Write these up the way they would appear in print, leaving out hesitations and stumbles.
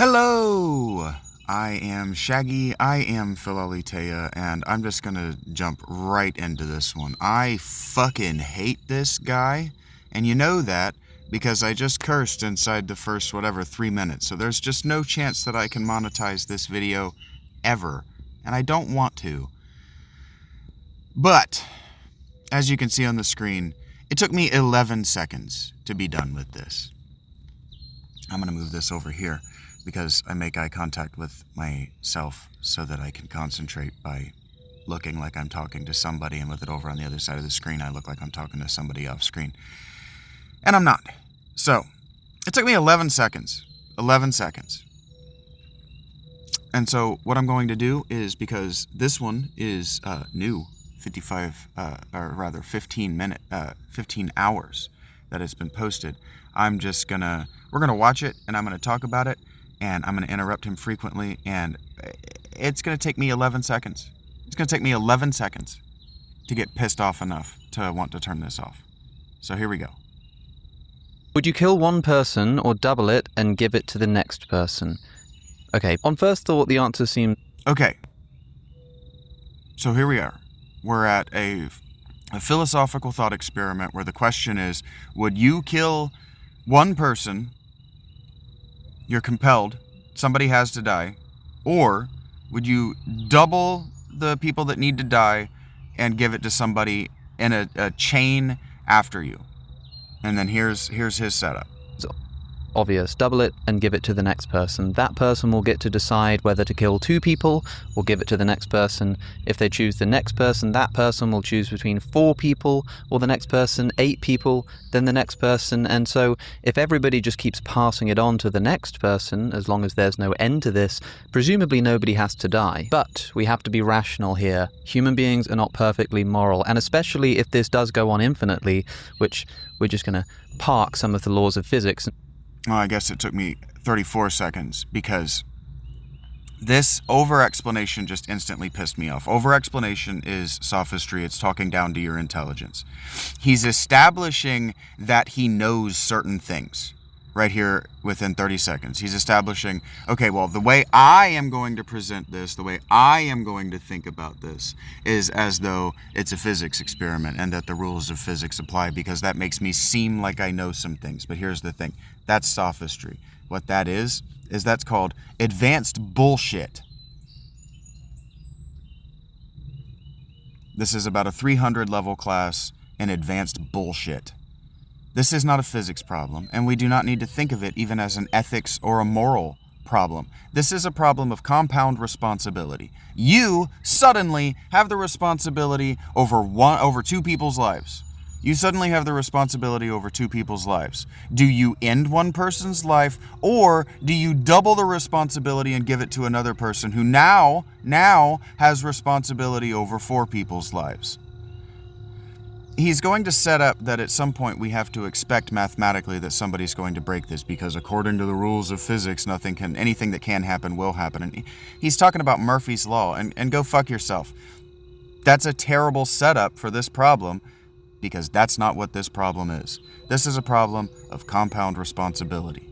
Hello! I am Shaggy, I am Philalitea, and I'm just gonna jump right into this one. I fucking hate this guy, and you know that because I just cursed inside the first, 3 minutes, so there's just no chance that I can monetize this video ever, and I don't want to. But, as you can see on the screen, it took me 11 seconds to be done with this. I'm gonna move this over here, because I make eye contact with myself so that I can concentrate by looking like I'm talking to somebody, and with it over on the other side of the screen, I look like I'm talking to somebody off screen. And I'm not. So, it took me 11 seconds. 11 seconds. And so, what I'm going to do is, because this one is new, 15 hours that it's been posted, we're gonna watch it, and I'm gonna talk about it, and I'm going to interrupt him frequently, and it's going to take me 11 seconds. It's going to take me 11 seconds to get pissed off enough to want to turn this off. So here we go. Would you kill one person or double it and give it to the next person? Okay, on first thought, the answer seems... Okay. So here we are. We're at a philosophical thought experiment where the question is, would you kill one person? You're compelled, somebody has to die, or would you double the people that need to die and give it to somebody in a chain after you? And then here's his setup. Obvious. Double it and give it to the next person. That person will get to decide whether to kill 2 people or give it to the next person. If they choose the next person, that person will choose between 4 people, or the next person 8 people, then the next person. And so if everybody just keeps passing it on to the next person, as long as there's no end to this, presumably nobody has to die. But we have to be rational here. Human beings are not perfectly moral, and especially if this does go on infinitely, which we're just going to park some of the laws of physics. Well, I guess it took me 34 seconds because this over-explanation just instantly pissed me off. Over-explanation is sophistry. It's talking down to your intelligence. He's establishing that he knows certain things right here within 30 seconds. He's establishing, okay, well, the way I am going to present this, the way I am going to think about this is as though it's a physics experiment and that the rules of physics apply, because that makes me seem like I know some things. But here's the thing. That's sophistry. What that is that's called advanced bullshit. This is about a 300 level class in advanced bullshit. This is not a physics problem, and we do not need to think of it even as an ethics or a moral problem. This is a problem of compound responsibility. You suddenly have the responsibility over 2 people's lives. You suddenly have the responsibility over 2 people's lives. Do you end one person's life, or do you double the responsibility and give it to another person who now has responsibility over 4 people's lives? He's going to set up that at some point we have to expect mathematically that somebody's going to break this, because according to the rules of physics, anything that can happen will happen. And he's talking about Murphy's Law, and go fuck yourself. That's a terrible setup for this problem, because that's not what this problem is. This is a problem of compound responsibility.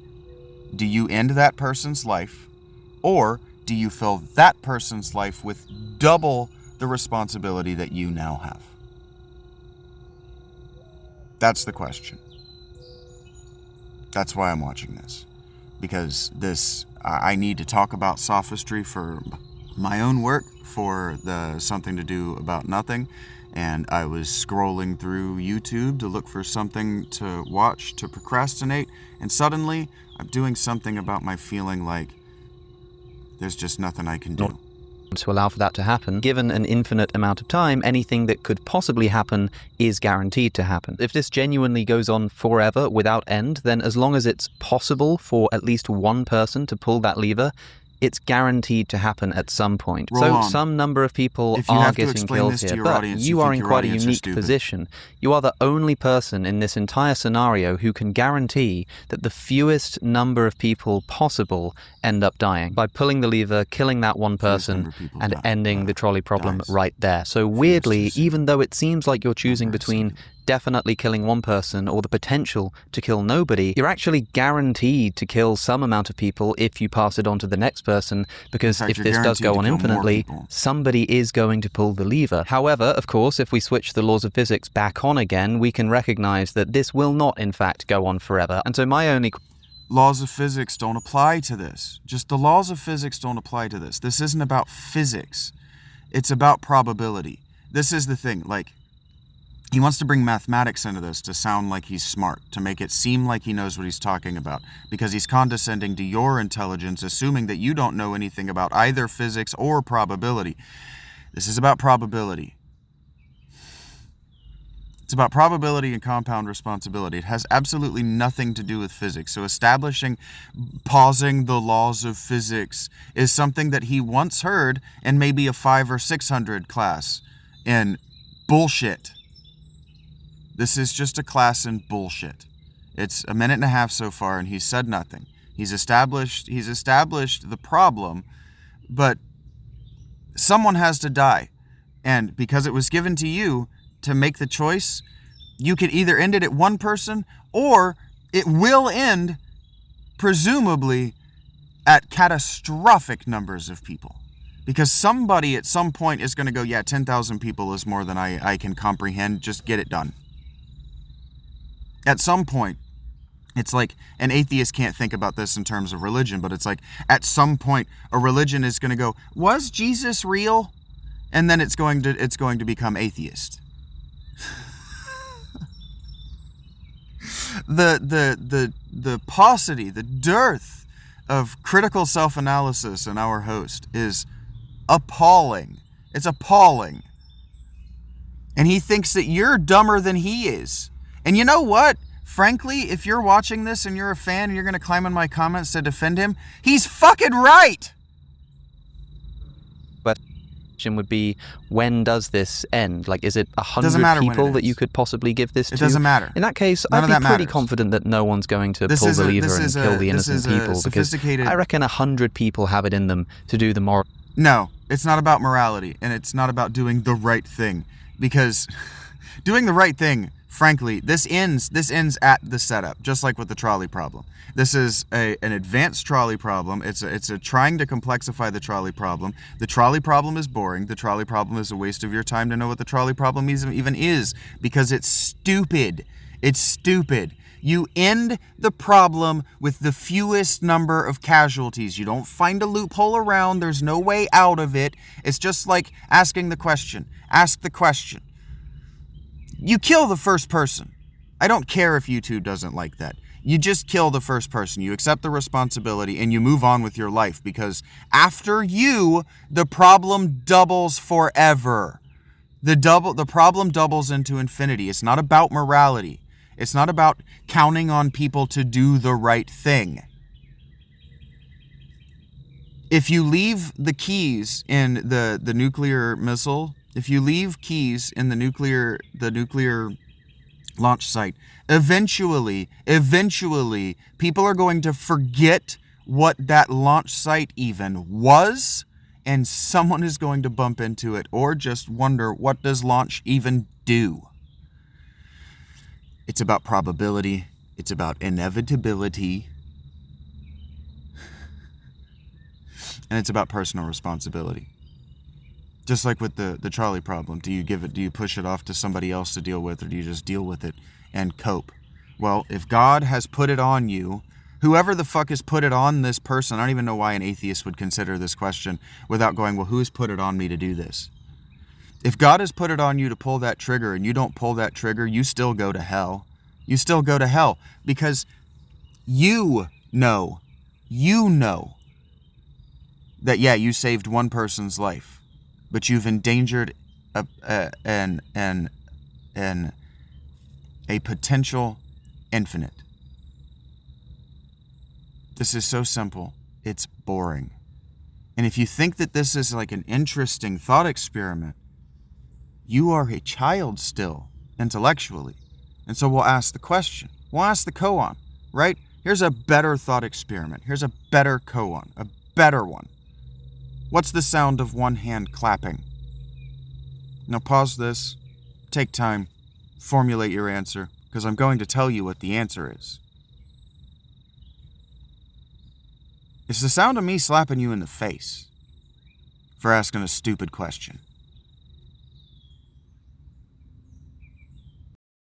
Do you end that person's life, or do you fill that person's life with double the responsibility that you now have? That's the question. That's why I'm watching this. Because I need to talk about sophistry for my own work, for the Something to Do About Nothing. And I was scrolling through YouTube to look for something to watch, to procrastinate. And suddenly, I'm doing something about my feeling like there's just nothing I can do. To allow for that to happen, given an infinite amount of time, anything that could possibly happen is guaranteed to happen. If this genuinely goes on forever without end, then as long as it's possible for at least one person to pull that lever, it's guaranteed to happen at some point. So some number of people are getting killed here, but you are in quite a unique position. You are the only person in this entire scenario who can guarantee that the fewest number of people possible end up dying by pulling the lever, killing that one person, and ending the trolley problem right there. So weirdly, even though it seems like you're choosing between definitely killing one person or the potential to kill nobody, you're actually guaranteed to kill some amount of people if you pass it on to the next person, because if this does go on infinitely, somebody is going to pull the lever. However, of course, if we switch the laws of physics back on again, we can recognize that this will not, in fact, go on forever. And so my only... Laws of physics don't apply to this. Just the laws of physics don't apply to this. This isn't about physics. It's about probability. This is the thing, like, he wants to bring mathematics into this to sound like he's smart, to make it seem like he knows what he's talking about, because he's condescending to your intelligence, assuming that you don't know anything about either physics or probability. This is about probability. It's about probability and compound responsibility. It has absolutely nothing to do with physics. So pausing the laws of physics is something that he once heard in maybe a 500 or 600 class in bullshit. This is just a class in bullshit. It's a minute and a half so far, and he's said nothing. He's established the problem, but someone has to die. And because it was given to you to make the choice, you could either end it at one person, or it will end, presumably, at catastrophic numbers of people. Because somebody at some point is going to go, yeah, 10,000 people is more than I can comprehend. Just get it done. At some point, it's like an atheist can't think about this in terms of religion, but it's like at some point a religion is going to go, was Jesus real? And then it's going to become atheist. The paucity, the dearth of critical self-analysis in our host is appalling. It's appalling. And he thinks that you're dumber than he is. And you know what? Frankly, if you're watching this and you're a fan and you're going to climb in my comments to defend him, he's fucking right! Would be, when does this end? Like, is it 100 people that you could possibly give this to? It doesn't matter. In that case, I'd be pretty confident that no one's going to pull the lever and kill the innocent people, because I reckon 100 people have it in them to do the moral... No, it's not about morality, and it's not about doing the right thing, because doing the right thing, frankly, this ends at the setup, just like with the trolley problem. This is an advanced trolley problem. It's a trying to complexify the trolley problem. The trolley problem is boring. The trolley problem is a waste of your time to know what the trolley problem even is, because it's stupid. It's stupid. You end the problem with the fewest number of casualties. You don't find a loophole around. There's no way out of it. It's just like asking the question. Ask the question. You kill the first person. I don't care if YouTube doesn't like that. You just kill the first person. You accept the responsibility and you move on with your life, because after you, the problem doubles forever. The problem doubles into infinity. It's not about morality. It's not about counting on people to do the right thing. If you leave the keys in the nuclear missile, if you leave keys in the nuclear launch site, eventually, people are going to forget what that launch site even was, and someone is going to bump into it or just wonder, what does launch even do? It's about probability. It's about inevitability. And it's about personal responsibility. Just like with the trolley problem, do you push it off to somebody else to deal with, or do you just deal with it and cope? Well, if God has put it on you, whoever the fuck has put it on this person, I don't even know why an atheist would consider this question without going, well, who's put it on me to do this? If God has put it on you to pull that trigger and you don't pull that trigger, you still go to hell. You still go to hell, because you know that, yeah, you saved one person's life, but you've endangered a potential infinite. This is so simple. It's boring. And if you think that this is like an interesting thought experiment, you are a child still, intellectually. And so we'll ask the question. We'll ask the koan, right? Here's a better thought experiment. Here's a better koan, a better one. What's the sound of one hand clapping? Now pause this, take time, formulate your answer, because I'm going to tell you what the answer is. It's the sound of me slapping you in the face for asking a stupid question.